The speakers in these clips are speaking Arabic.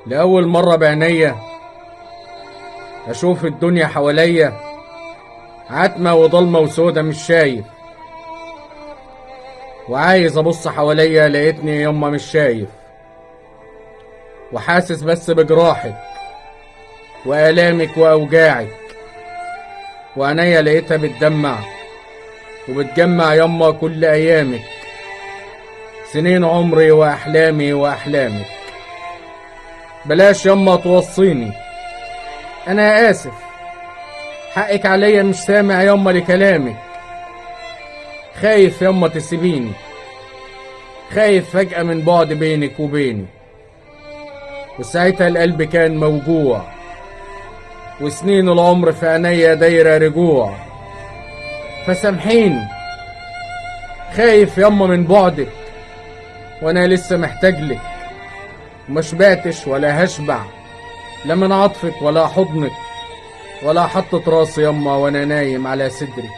لأول مرة بعينيا أشوف الدنيا حواليا عتمة وضلمة وسودة مش شايف، وعايز أبص حواليا لقيتني يما مش شايف، وحاسس بس بجراحك وآلامك وأوجاعك، وعينيا لقيتها بتدمع وبتجمع يما كل أيامك، سنين عمري وأحلامي وأحلامك. بلاش يما توصيني، أنا آسف، حقك عليا مش سامع يما لكلامك، خايف يما تسيبيني، خايف فجأة من بعد بينك وبيني. وساعتها القلب كان موجوع، وسنين العمر في عينيا دايرة رجوع. فسامحيني، خايف يما من بعدك، وانا لسه محتاجلك، ومشبعتش ولا هشبع لا من عطفك ولا حضنك، ولا حطت راسي يما وانا نايم على صدرك.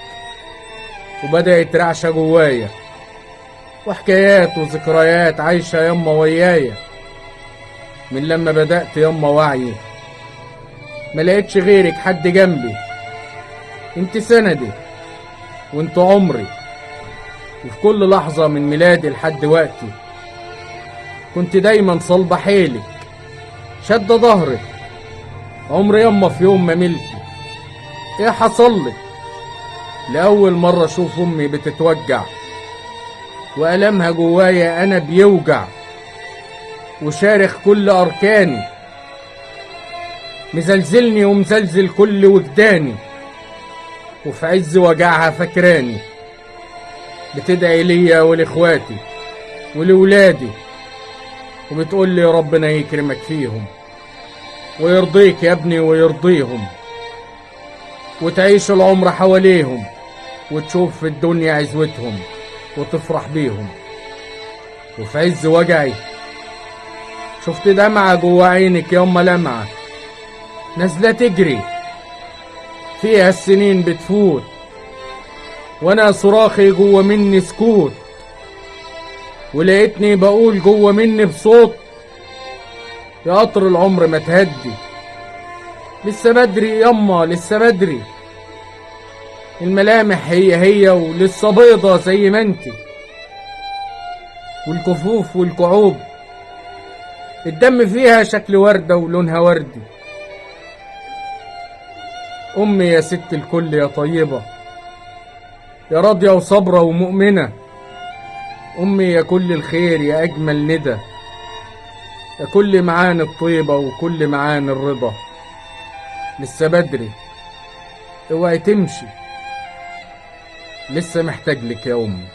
وبدأت رعشة جوايا، وحكايات وذكريات عايشة يما ويايا، من لما بدأت يما وعي ما لقيتش غيرك حد جنبي. انت سندي وانت عمري، وفي كل لحظة من ميلادي لحد وقتي كنت دايما صلبة حيلك شد ظهرك. عمري يما في يوم ما ملتي. ايه حصلك؟ لأول مرة اشوف امي بتتوجع، وألمها جوايا انا بيوجع، وشارخ كل اركاني، مزلزلني ومزلزل كل وجداني، وفي عز وجعها فاكراني بتدعي ليا ولاخواتي ولولادي، وبتقول لي ربنا يكرمك فيهم ويرضيك يا ابني ويرضيهم، وتعيش العمر حواليهم، وتشوف في الدنيا عزوتهم وتفرح بيهم. وفي عز وجعي شفت دمعة جوا عينك ياما، لمعة نازلة تجري فيها السنين بتفوت، وانا صراخي جوا مني سكوت، ولقيتني بقول جوا مني بصوت: يا قطر العمر ما تهدي، لسه بدري ياما لسه بدري، الملامح هي ولسه بيضة زي ما انتي، والكفوف والكعوب الدم فيها شكل وردة ولونها وردي. أمي يا ست الكل يا طيبة، يا راضية وصبرة ومؤمنة، أمي يا كل الخير يا أجمل ندى، يا كل معاني الطيبة وكل معاني الرضا. لسه بدري، اوعي تمشي، لسه محتاج لك يا أمي.